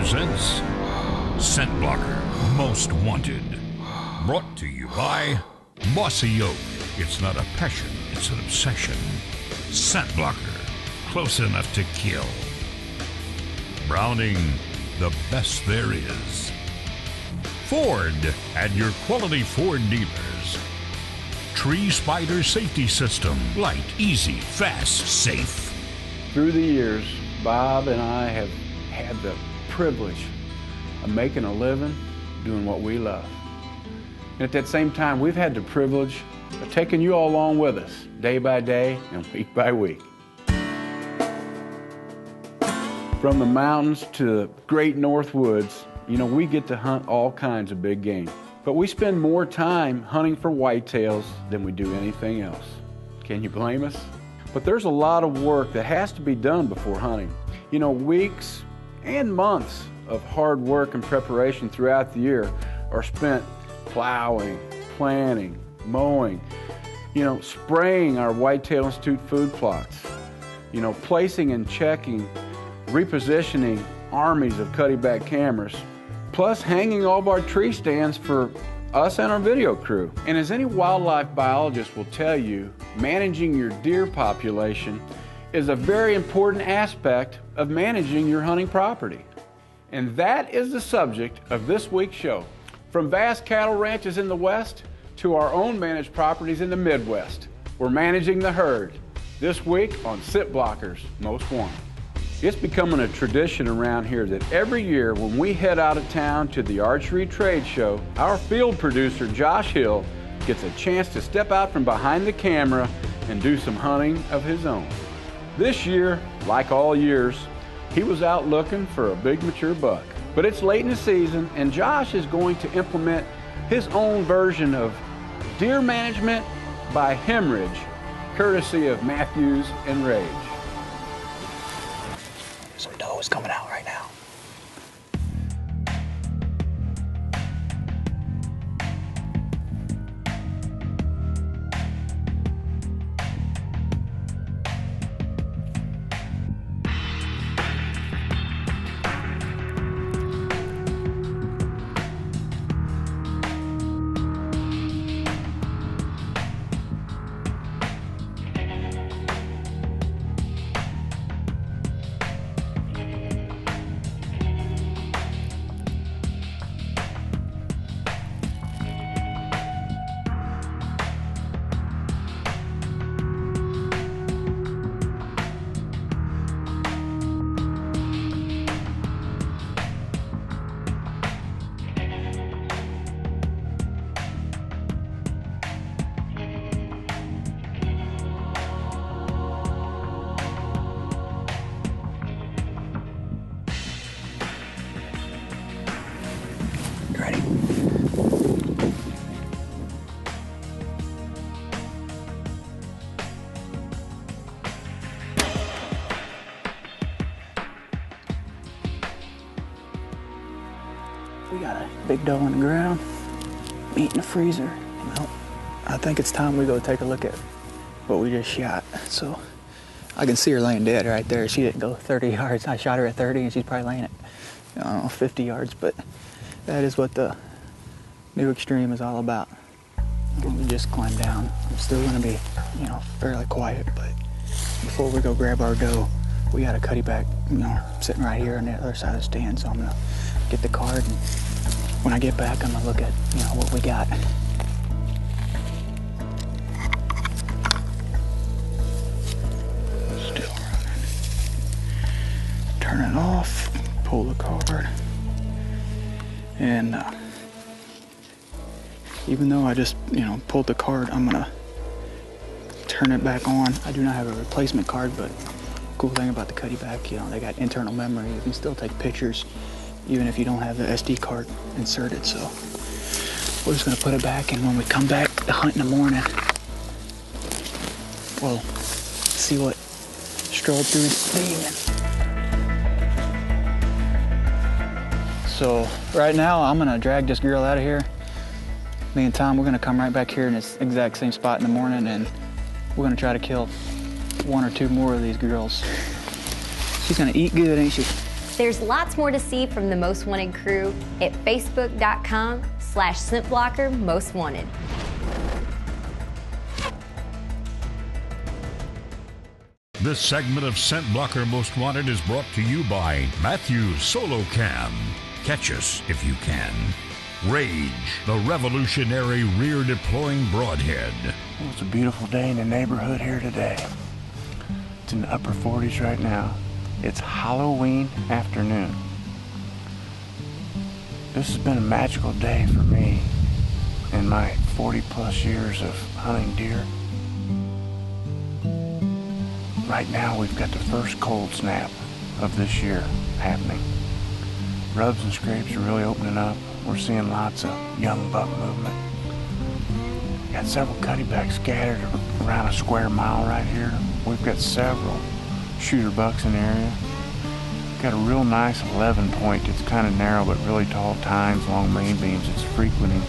presents ScentBlocker Most Wanted. Brought to you by Bossy Oak. It's not a passion, it's an obsession. ScentBlocker, close enough to kill. Browning, the best there is. Ford and your quality Ford dealers. Tree Spider Safety System. Light, easy, fast, safe. Through the years, Bob and I have had the privilege of making a living doing what we love. And at that same time, we've had the privilege of taking you all along with us, day by day and week by week. From the mountains to the great North Woods, you know, we get to hunt all kinds of big game. But we spend more time hunting for whitetails than we do anything else. Can you blame us? But there's a lot of work that has to be done before hunting. You know, weeks and months of hard work and preparation throughout the year are spent plowing, planting, mowing, you know, spraying our Whitetail Institute food plots, you know, placing and checking, repositioning armies of cutty-back cameras, plus hanging all of our tree stands for us and our video crew. And as any wildlife biologist will tell you, managing your deer population is a very important aspect of managing your hunting property. And that is the subject of this week's show. From vast cattle ranches in the West to our own managed properties in the Midwest, we're managing the herd. This week on ScentBlocker's Most Wanted. It's becoming a tradition around here that every year when we head out of town to the archery trade show, our field producer, Josh Hill, gets a chance to step out from behind the camera and do some hunting of his own. This year, like all years, he was out looking for a big mature buck. But it's late in the season and Josh is going to implement his own version of deer management by hemorrhage, courtesy of Matthews and Rage. Some dough is coming out right now. Ready? We got a big doe on the ground, meat in the freezer. Well, I think it's time we go take a look at what we just shot. So I can see her laying dead right there. She didn't go 30 yards. I shot her at 30 and she's probably laying at, I don't know, 50 yards, but that is what the new Extreme is all about. We just climbed down. I'm still gonna be, you know, fairly quiet, but before we go grab our doe, we got a cutty back, you know, sitting right here on the other side of the stand, so I'm gonna get the card, and when I get back, I'm gonna look at, you know, what we got. Still running. Turn it off, pull the card. And even though I just, you know, pulled the card, I'm gonna turn it back on. I do not have a replacement card, but cool thing about the cutty back, you know, they got internal memory. You can still take pictures even if you don't have the SD card inserted. So we're just gonna put it back, and when we come back to hunt in the morning, we'll see what strolled through the evening. So right now, I'm gonna drag this girl out of here. Me and Tom, we're gonna come right back here in this exact same spot in the morning, and we're gonna try to kill one or two more of these girls. She's gonna eat good, ain't she? There's lots more to see from the Most Wanted crew at facebook.com/ScentBlocker Most Wanted. This segment of ScentBlocker Most Wanted is brought to you by Matthews Solo Cam. Catch us if you can. Rage, the revolutionary rear deploying broadhead. Well, it's a beautiful day in the neighborhood here today. It's in the upper 40s right now. It's Halloween afternoon. This has been a magical day for me in my 40 plus years of hunting deer. Right now we've got the first cold snap of this year happening. Rubs and scrapes are really opening up. We're seeing lots of young buck movement. Got several cuttybacks scattered around a square mile right here. We've got several shooter bucks in the area. Got a real nice 11 point. It's kind of narrow but really tall tines along main beams. It's frequenting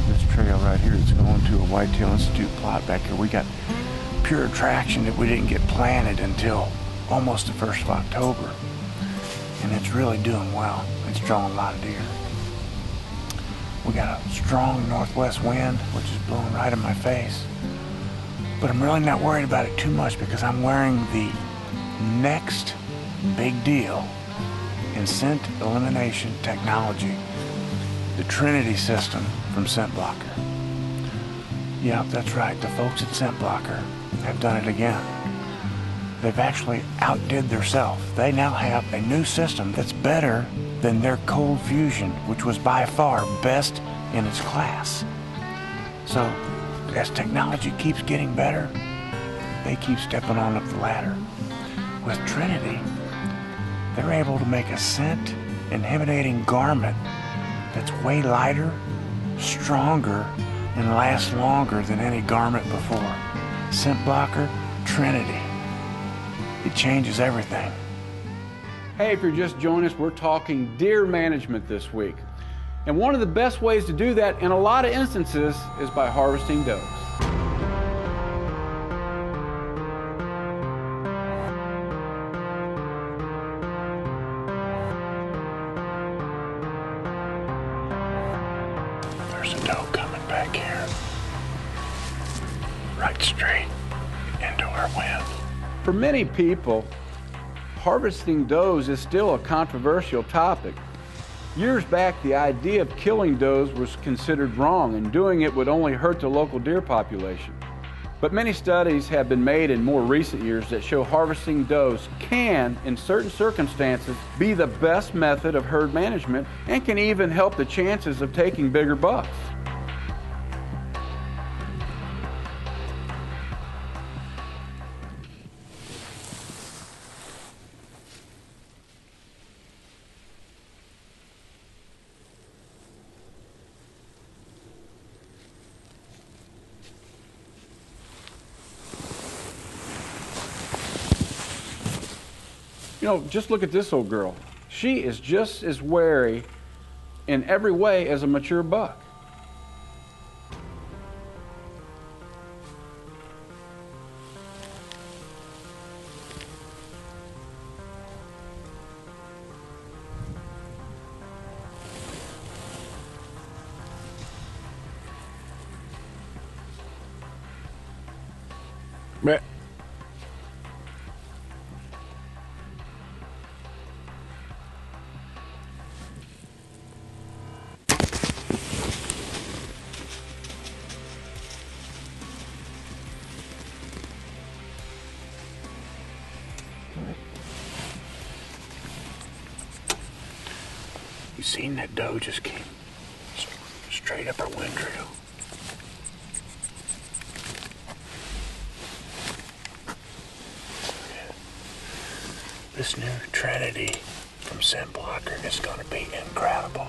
this trail right here. It's going to a Whitetail Institute plot back here. We got pure attraction that we didn't get planted until almost the 1st of October. And it's really doing well. It's drawing a lot of deer. We got a strong northwest wind, which is blowing right in my face. But I'm really not worried about it too much because I'm wearing the next big deal in scent elimination technology, the Trinity system from ScentBlocker. Yeah, that's right. The folks at ScentBlocker have done it again. They've actually outdid themselves. They now have a new system that's better than their Cold Fusion, which was by far best in its class. So, as technology keeps getting better, they keep stepping on up the ladder. With Trinity, they're able to make a scent inhibiting garment that's way lighter, stronger, and lasts longer than any garment before. ScentBlocker Trinity. It changes everything. Hey, if you're just joining us, we're talking deer management this week. And one of the best ways to do that in a lot of instances is by harvesting does. There's a doe coming back here. Right straight into our wind. For many people, harvesting does is still a controversial topic. Years back, the idea of killing does was considered wrong, and doing it would only hurt the local deer population. But many studies have been made in more recent years that show harvesting does can, in certain circumstances, be the best method of herd management and can even help the chances of taking bigger bucks. You know, just look at this old girl. She is just as wary in every way as a mature buck. Meh. You seen that doe just came straight up her wind trail. This new Trinity from ScentBlocker is going to be incredible.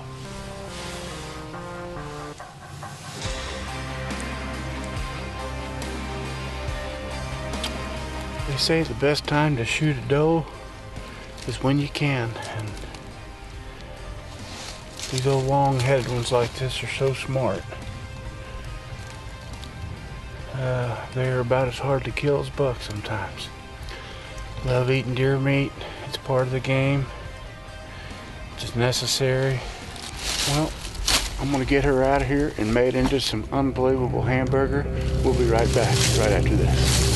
They say the best time to shoot a doe is when you can, and these old long-headed ones like this are so smart. They're about as hard to kill as bucks sometimes. Love eating deer meat. It's part of the game. much as necessary. Well, I'm gonna get her out of here and made into some unbelievable hamburger. We'll be right back right after this.